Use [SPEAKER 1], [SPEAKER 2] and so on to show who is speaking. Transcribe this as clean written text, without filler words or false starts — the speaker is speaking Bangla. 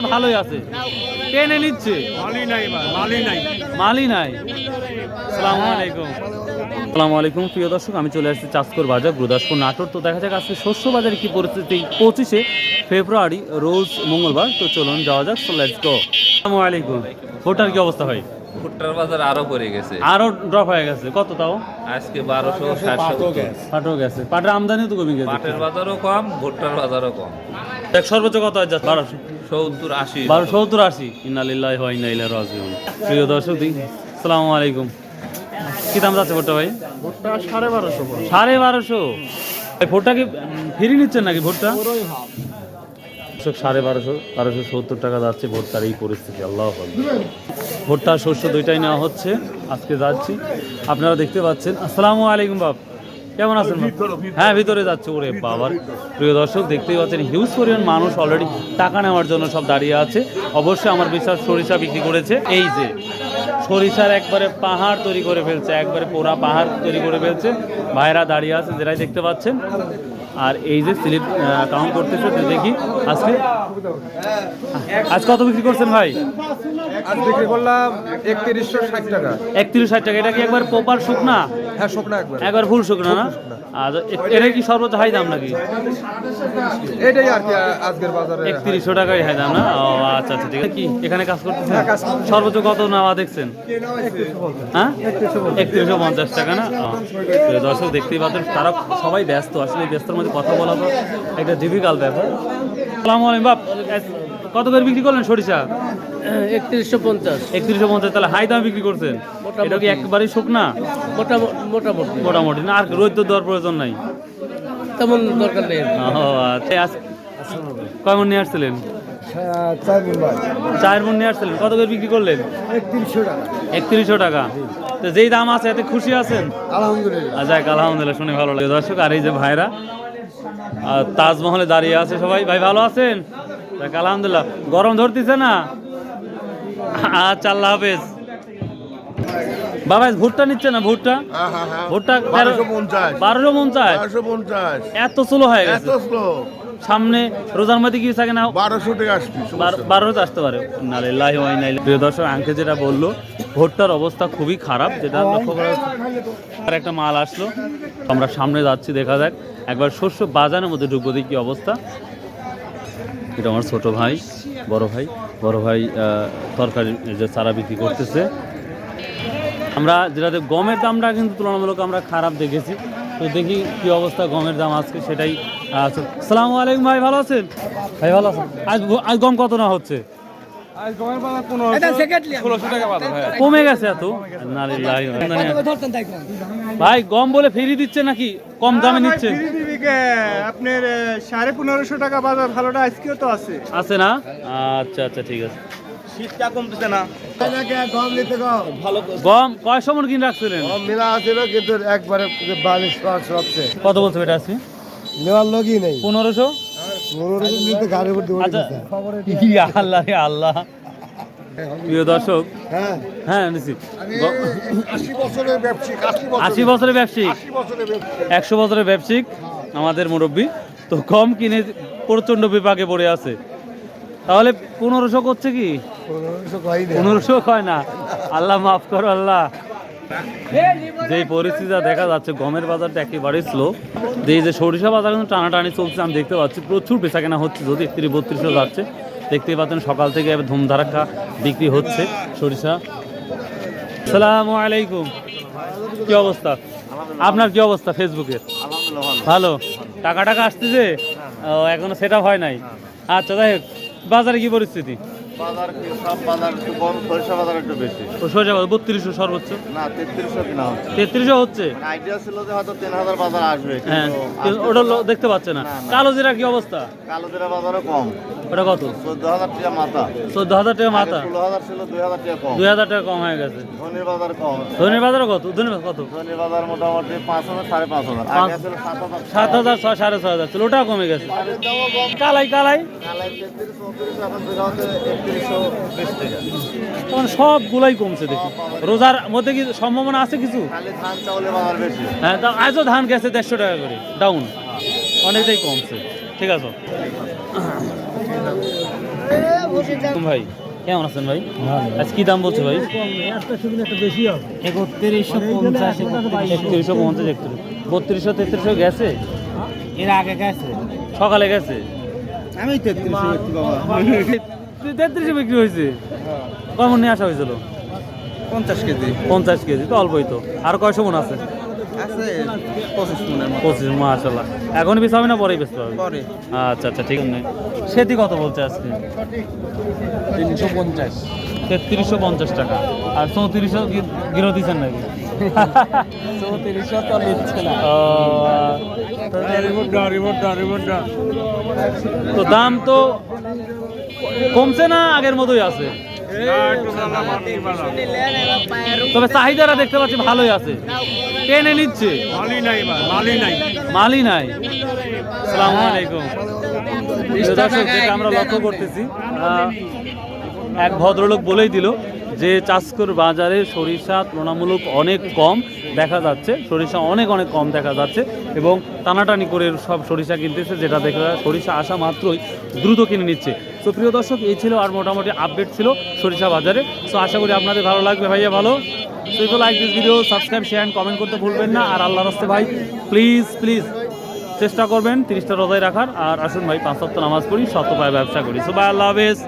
[SPEAKER 1] ভালোই আছে, টেনে নিচ্ছে। মালি নাই। আসসালামু আলাইকুম। আসসালামু আলাইকুম প্রিয় দর্শক, আমি চলে আসছি চাঁদপুর বাজার গুরুদাসপুর নাটোর। তো দেখা যাক আজকে শস্য বাজারে কি পরিস্থিতি 25শে ফেব্রুয়ারি রোজ মঙ্গলবার। তো চলুন যাওয়া যাক, সো লেটস গো। আসসালামু আলাইকুম। ভুট্টার কি অবস্থা ভাই?
[SPEAKER 2] ভুট্টার বাজার আরো পড়ে গেছে,
[SPEAKER 1] আরো ড্রপ হয়ে গেছে। কত তাও?
[SPEAKER 2] আজকে 1260
[SPEAKER 1] পাটও গেছে, পাটের আমদানিও তো কমে গেছে।
[SPEAKER 2] পাটের বাজারও কম, ভুট্টার বাজারও কম।
[SPEAKER 1] দেখ সর্বোচ্চ কত হয়? 1200,
[SPEAKER 2] 70-80।
[SPEAKER 1] 70-80। ইন্না লিল্লাহি ওয়া ইন্না ইলাইহি রাজিউন। প্রিয় দর্শক, আসসালামু আলাইকুম। কি দাম যাচ্ছে ভুট্টা ভাই?
[SPEAKER 3] ভুট্টা 1250।
[SPEAKER 1] 1250। ভাই ভুট্টা কি ফ্রি নিচ্ছেন নাকি ভুট্টা? 1250 টাকা যাচ্ছে ভুট্টার এই পরিস্থিতি। আল্লাহ ভুট্টা শস্য দুইটাই নেওয়া হচ্ছে। আজকে যাচ্ছি, আপনারা দেখতে পাচ্ছেন। আসসালামু আলাইকুম বাপ, কেমন আছেন? হ্যাঁ ভিতরে যাচ্ছে। ওরে বাবার, প্রিয় দর্শক দেখতেই পাচ্ছেন হিউজ পরিমাণ মানুষ অলরেডি টাকা নেওয়ার জন্য সব দাঁড়িয়ে আছে। অবশ্যই আমার বিশ্বাস সরিষা বিক্রি করেছে। এই যে সরিষার একবারে পাহাড় তৈরি করে ফেলছে, একবারে পোড়া পাহাড় তৈরি করে ফেলছে। ভাইরা দাঁড়িয়ে আছে, যেটাই দেখতে পাচ্ছেন। আর এই যে স্লিপ কাউন্ট করতেছে, দেখি আজকে আজ কত বিক্রি করছেন ভাই?
[SPEAKER 3] আজ বিক্রি করলাম 3160 টাকা।
[SPEAKER 1] 3160 টাকা। এটা কি একবার প্রপার শুকনা?
[SPEAKER 3] হ্যাঁ, শুকনা
[SPEAKER 1] একবার ফুল শুকনা না? আর এটা কি সর্বোচ্চ হাই দাম নাকি?
[SPEAKER 3] এটাই আর কি আজকের বাজারে
[SPEAKER 1] 3100 টাকাই হাই দাম না? ও আচ্ছা আচ্ছা, ঠিক আছে। কি এখানে কাজ করতেছেন? সর্বোচ্চ কত নেওয়া দেখছেন? হ্যাঁ, 3150 টাকা না? দর্শক দেখতেই পাচ্ছেন, তারা সবাই ব্যস্ত। আসলে এই ব্যস্তর মধ্যে কথা বলা তো একটা ডিফিকাল্ট ব্যাপার। আসসালামু আলাইকুম বাপ, কত করে বিক্রি করলেন সরিষা?
[SPEAKER 4] 3150।
[SPEAKER 1] তাহলে হাই দাম বিক্রি করছেন। এটা কি একবারই শুকনা? মোটামুটি না? আর রোদ তো দেওয়ার প্রয়োজন নাই,
[SPEAKER 4] তেমন দরকার নেই।
[SPEAKER 1] ও আচ্ছা। কয় মন নিয়ে আসছিলেন? 4 মন নিয়ে আসছিলেন। কত করে বিক্রি করলেন? 3100 টাকা। তো যেই দাম আছে এতে খুশি আছেন?
[SPEAKER 3] আলহামদুলিল্লাহ।
[SPEAKER 1] যাক, আলহামদুলিল্লাহ, শুনে ভালো লাগে দর্শক। আর এই যে ভাইরা তাজমহলে দাঁড়িয়ে আছে সবাই। ভাই ভালো আছেন? যাক আলহামদুলিল্লাহ। গরম ধরতেছে না? আচ্ছা, আল্লাহ হাফেজ। বাবা ভুট্টা নিচ্ছে না? ভুট্টা ভুট্টা 1250। এত স্লো হয়ে গেছে। সামনে রোজার মধ্যে কি থাকে না?
[SPEAKER 3] 1200 টাকা আসবে।
[SPEAKER 1] 1200 আসতে পারে। নালিল্লাহি ওয়া ইন্না ইলাইহি। প্রিয় দর্শক, আঙ্কেল যেটা বললো, ভুট্টার অবস্থা খুবই খারাপ, যেটা লক্ষ্য করা যাচ্ছে। আর একটা মাল আসলো, আমরা সামনে যাচ্ছি, দেখা যাক। একবার শস্য বাজারের মধ্যে ঢুকবো, দেখি কি অবস্থা। এটা আমার ছোট ভাই, বড় ভাই তরকারি যে চারা বিক্রি করতেছে। আমরা যেটাতে গমের দামটা কিন্তু তুলনামূলক আমরা খারাপ দেখেছি। তো দেখি কি অবস্থা গমের দাম আজকে, সেটাই আছে। আসসালামু আলাইকুম ভাই, ভালো আছেন? ভাই ভালো আছেন? আজ গম কত না হচ্ছে? কমে গেছে এত? ভাই গম বলে ফ্রি দিচ্ছে নাকি কম দামে নিচ্ছে?
[SPEAKER 3] আপনার 1550 টাকা বাজার, ভালোটা আজকেও তো আছে
[SPEAKER 1] না? আচ্ছা আচ্ছা, ঠিক আছে।
[SPEAKER 3] শীতটা কমতেছে না।
[SPEAKER 1] গম কয় সময় কিনে রাখছিলেন?
[SPEAKER 3] মেলা আছিল কিন্তু একবারে 42 সবচেয়ে।
[SPEAKER 1] কত বলছে এটা আছে?
[SPEAKER 3] নেওয়ার লোকই নেই।
[SPEAKER 1] 1500। আল্লাহ আল্লাহ। প্রিয় দর্শক, হ্যাঁ নিশ্চিত
[SPEAKER 3] 80 বছরের ব্যবসায়িক,
[SPEAKER 1] 80 বছরের ব্যবসায়িক, 100 বছরের ব্যবসায়িক আমাদের মুরব্বী। তো কম কিনে প্রচন্ড বিপাকে পড়ে আছে। তাহলে 1500 করছে কি? 1500 হয় না। আল্লাহ মাফ করো আল্লাহ। যে পরিস্থিতি দেখা যাচ্ছে, গমের বাজারটা একেবারেই স্লো। এই যে সরিষা বাজার কিন্তু টানাটানি চলছে, আমি দেখতে পাচ্ছি প্রচুর বেচা কেনা হচ্ছে। যদি 31-32 যাচ্ছে, দেখতেই পাচ্ছেন সকাল থেকে ধুমধারাক্কা বিক্রি হচ্ছে সরিষা। আসসালামু আলাইকুম, কি অবস্থা আপনার? কি অবস্থা ফেসবুকের? ভালো। টাকা আসতেছে? এখনো সেটা হয় নাই। আচ্ছা, যাই হোক, বাজারে কি পরিস্থিতি?
[SPEAKER 3] সরিষা বাজার একটু বেশি।
[SPEAKER 1] সরিষা বাজার 3200 সর্বোচ্চ
[SPEAKER 3] না, 3300 কিনা হচ্ছে।
[SPEAKER 1] 3300 হচ্ছে।
[SPEAKER 3] আইডিয়া ছিল যে হয়তো 3000 বাজার আসবে।
[SPEAKER 1] হ্যাঁ, ওটা দেখতে পাচ্ছে না। কালো জিরা কি অবস্থা?
[SPEAKER 3] কালো জিরা বাজারও কম।
[SPEAKER 1] ওটা কত?
[SPEAKER 3] 14000 টাকা মাথা।
[SPEAKER 1] 14000 টাকা মাথা।
[SPEAKER 3] 16000 ছিল, 2000 টাকা কম।
[SPEAKER 1] 2000 টাকা কম হয়ে গেছে।
[SPEAKER 3] ধনির বাজার কম।
[SPEAKER 1] ধনির বাজারও কত? ধনির
[SPEAKER 3] বাজার মোটামুটি 5000 5500। আগে ছিল 7000
[SPEAKER 1] 7000 6500 ছিল, ওটাও কমে গেছে। কালাই
[SPEAKER 3] 33 এখন বিঘাতে 3120 টাকা।
[SPEAKER 1] তখন সবগুলাই কমছে দেখি। রোজার মধ্যে কি সম্ভাবনা আছে কিছু?
[SPEAKER 3] খালি ধান চাউলের বাজার বেশি।
[SPEAKER 1] হ্যাঁ, আজও ধান গেছে 150 টাকা করে ডাউন, অনেকটাই কমছে। ঠিক আছে। ভাই কেমন আছেন ভাই? আজ কি দাম বলছো ভাই? 3250 গেছে,
[SPEAKER 3] এর আগে গেছে
[SPEAKER 1] সকালে গেছে,
[SPEAKER 3] আমি 33 ব্যক্তি বাবা
[SPEAKER 1] 33 বিক্রি হয়েছে। কেমন নিয়ে আসা হয়েছিল?
[SPEAKER 3] 50 কেজি
[SPEAKER 1] 50 কেজি তো অল্পই তো। আর কয়শো মন আছে?
[SPEAKER 3] আছে 25 মনের মতো
[SPEAKER 1] 25, মাশাল্লাহ। এখনই বেচতে হবে না পরেই বেচতে হবে?
[SPEAKER 3] পরে
[SPEAKER 1] আচ্ছা আচ্ছা, ঠিক আছে। সেটি কত বলছে আজকে?
[SPEAKER 3] 350
[SPEAKER 1] 3350 টাকা। আর 3400 গিরো দিচ্ছেন নাকি?
[SPEAKER 3] 3400 তো নিচ্ছে না
[SPEAKER 1] ও, তো দাম তো কমছে না আগের মতোই আছে? তবে চাহিদারা দেখতে পাচ্ছি ভালোই আছে, টেনে নিচ্ছে। মালই নাই। আসসালামু আলাইকুম। প্রিয় দর্শক, যেটা আমরা লক্ষ্য করতেছি, এক ভদ্রলোক বলেই দিল যে চাষকর বাজারে সরিষা তুলনামূলক অনেক কম দেখা যাচ্ছে, সরিষা অনেক কম দেখা যাচ্ছে এবং টানাটানি করে সব সরিষা কিনতেছে, যেটা দেখে সরিষা আসা মাত্রই দ্রুত কিনে নিচ্ছে। তো প্রিয় দর্শক, এই ছিল আর মোটামুটি আপডেট ছিল সরিষা বাজারে। সো আশা করি আপনাদের ভালো লাগবে ভাইয়া। ভালো so if you like this video, subscribe, share and comment করতে ভুলবেন না। আর আল্লাহর রাস্তে ভাই প্লিজ চেষ্টা করবেন 30টা রোজায় রাখার। আর আসুন ভাই 5 ওয়াক্ত নামাজ পড়ি, শত পায় ব্যবসা করি। সো ভাই, আল্লাহ হাফেজ।